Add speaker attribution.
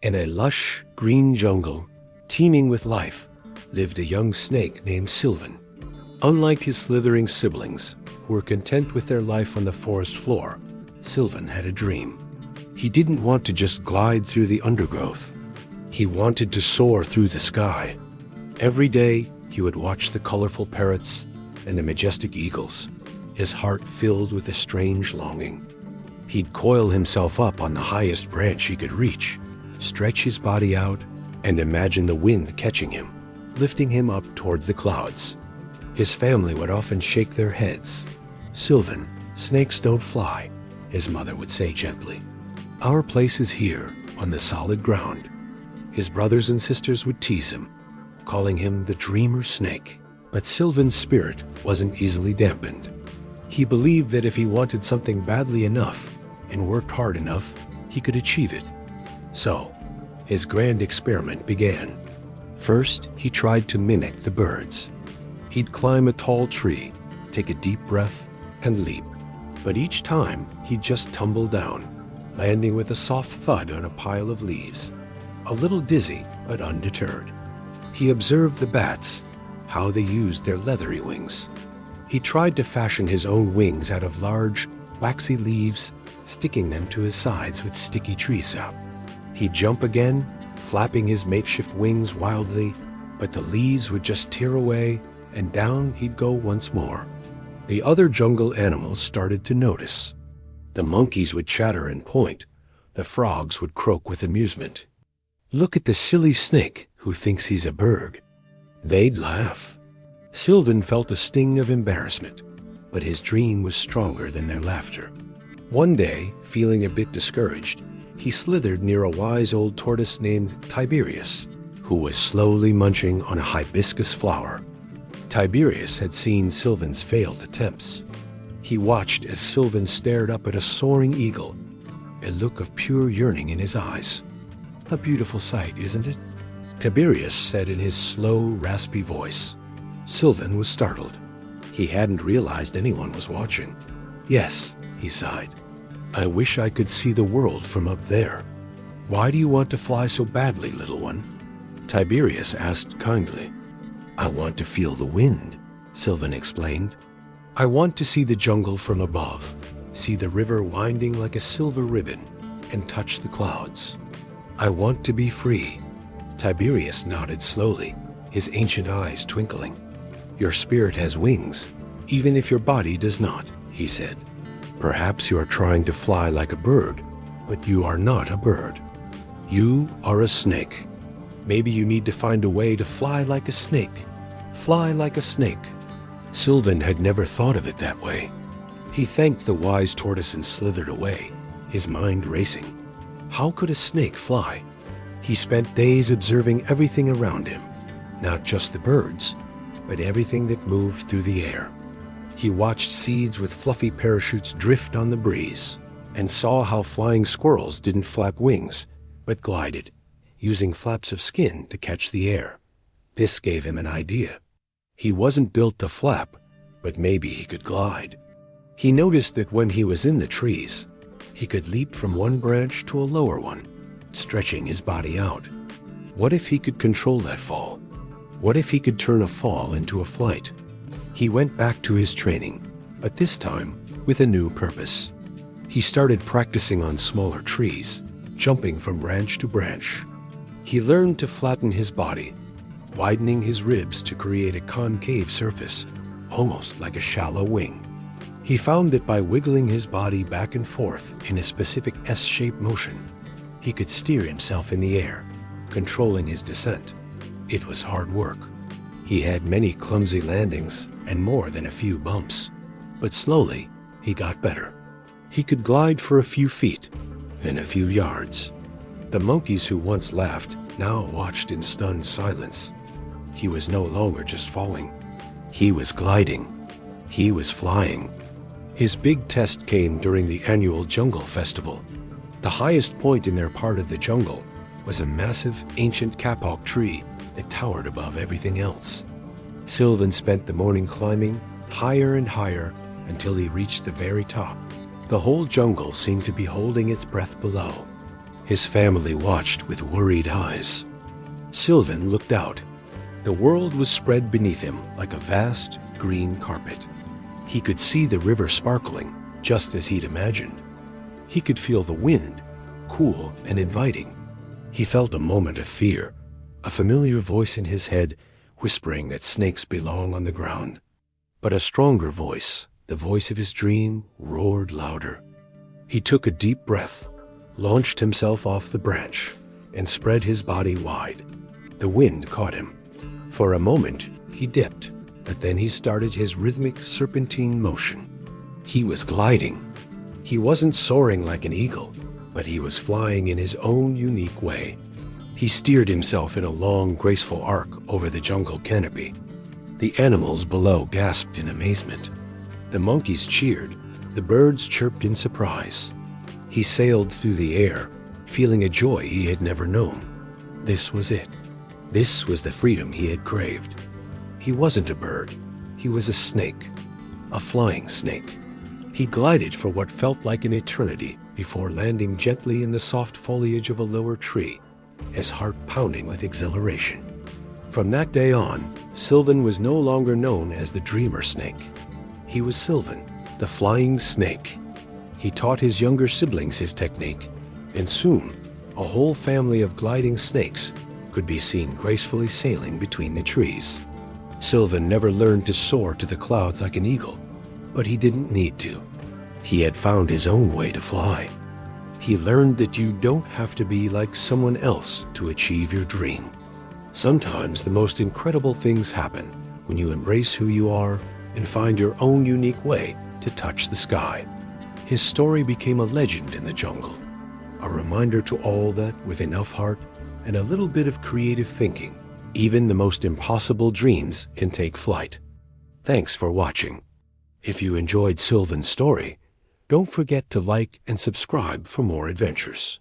Speaker 1: In a lush, green jungle, teeming with life, lived a young snake named Sylvan. Unlike his slithering siblings, who were content with their life on the forest floor, Sylvan had a dream. He didn't want to just glide through the undergrowth. He wanted to soar through the sky. Every day, he would watch the colorful parrots and the majestic eagles, his heart filled with a strange longing. He'd coil himself up on the highest branch he could reach, stretch his body out, and imagine the wind catching him, lifting him up towards the clouds. His family would often shake their heads. "Sylvan, snakes don't fly," his mother would say gently. "Our place is here, on the solid ground." His brothers and sisters would tease him, calling him the dreamer snake. But Sylvan's spirit wasn't easily dampened. He believed that if he wanted something badly enough and worked hard enough, he could achieve it. So, his grand experiment began. First, he tried to mimic the birds. He'd climb a tall tree, take a deep breath, and leap. But each time, he'd just tumble down, landing with a soft thud on a pile of leaves. A little dizzy, but undeterred. He observed the bats, how they used their leathery wings. He tried to fashion his own wings out of large, waxy leaves, sticking them to his sides with sticky tree sap. He'd jump again, flapping his makeshift wings wildly, but the leaves would just tear away, and down he'd go once more. The other jungle animals started to notice. The monkeys would chatter and point. The frogs would croak with amusement. "Look at the silly snake who thinks he's a bird." They'd laugh. Sylvan felt a sting of embarrassment, but his dream was stronger than their laughter. One day, feeling a bit discouraged, he slithered near a wise old tortoise named Tiberius, who was slowly munching on a hibiscus flower. Tiberius had seen Sylvan's failed attempts. He watched as Sylvan stared up at a soaring eagle, a look of pure yearning in his eyes. "A beautiful sight, isn't it?" Tiberius said in his slow, raspy voice. Sylvan was startled. He hadn't realized anyone was watching. "Yes," he sighed. "I wish I could see the world from up there." "Why do you want to fly so badly, little one?" Tiberius asked kindly. "I want to feel the wind," Sylvan explained. "I want to see the jungle from above, see the river winding like a silver ribbon, and touch the clouds. I want to be free." Tiberius nodded slowly, his ancient eyes twinkling. "Your spirit has wings, even if your body does not," he said. "Perhaps you are trying to fly like a bird, but you are not a bird. You are a snake. Maybe you need to find a way to fly like a snake. Fly like a snake." Sylvan had never thought of it that way. He thanked the wise tortoise and slithered away, his mind racing. How could a snake fly? He spent days observing everything around him, not just the birds, but everything that moved through the air. He watched seeds with fluffy parachutes drift on the breeze, and saw how flying squirrels didn't flap wings, but glided, using flaps of skin to catch the air. This gave him an idea. He wasn't built to flap, but maybe he could glide. He noticed that when he was in the trees, he could leap from one branch to a lower one, stretching his body out. What if he could control that fall? What if he could turn a fall into a flight? He went back to his training, but this time with a new purpose. He started practicing on smaller trees, jumping from branch to branch. He learned to flatten his body, widening his ribs to create a concave surface, almost like a shallow wing. He found that by wiggling his body back and forth in a specific S-shaped motion, he could steer himself in the air, controlling his descent. It was hard work. He had many clumsy landings and more than a few bumps, but slowly he got better. He could glide for a few feet, then a few yards. The monkeys who once laughed now watched in stunned silence. He was no longer just falling. He was gliding. He was flying. His big test came during the annual jungle festival. The highest point in their part of the jungle was a massive ancient kapok tree that towered above everything else. Sylvan spent the morning climbing higher and higher until he reached the very top. The whole jungle seemed to be holding its breath below. His family watched with worried eyes. Sylvan looked out. The world was spread beneath him like a vast green carpet. He could see the river sparkling, just as he'd imagined. He could feel the wind, cool and inviting. He felt a moment of fear, a familiar voice in his head whispering that snakes belong on the ground. But a stronger voice, the voice of his dream, roared louder. He took a deep breath, launched himself off the branch, and spread his body wide. The wind caught him. For a moment, he dipped, but then he started his rhythmic serpentine motion. He was gliding. He wasn't soaring like an eagle, but he was flying in his own unique way. He steered himself in a long, graceful arc over the jungle canopy. The animals below gasped in amazement. The monkeys cheered. The birds chirped in surprise. He sailed through the air, feeling a joy he had never known. This was it. This was the freedom he had craved. He wasn't a bird. He was a snake, a flying snake. He glided for what felt like an eternity before landing gently in the soft foliage of a lower tree, his heart pounding with exhilaration. From that day on, Sylvan was no longer known as the dreamer snake. He was Sylvan, the flying snake. He taught his younger siblings his technique, and soon, a whole family of gliding snakes could be seen gracefully sailing between the trees. Sylvan never learned to soar to the clouds like an eagle, but he didn't need to. He had found his own way to fly. He learned that you don't have to be like someone else to achieve your dream. Sometimes the most incredible things happen when you embrace who you are and find your own unique way to touch the sky. His story became a legend in the jungle, a reminder to all that with enough heart and a little bit of creative thinking, even the most impossible dreams can take flight. Thanks for watching. If you enjoyed Sylvan's story, don't forget to like and subscribe for more adventures.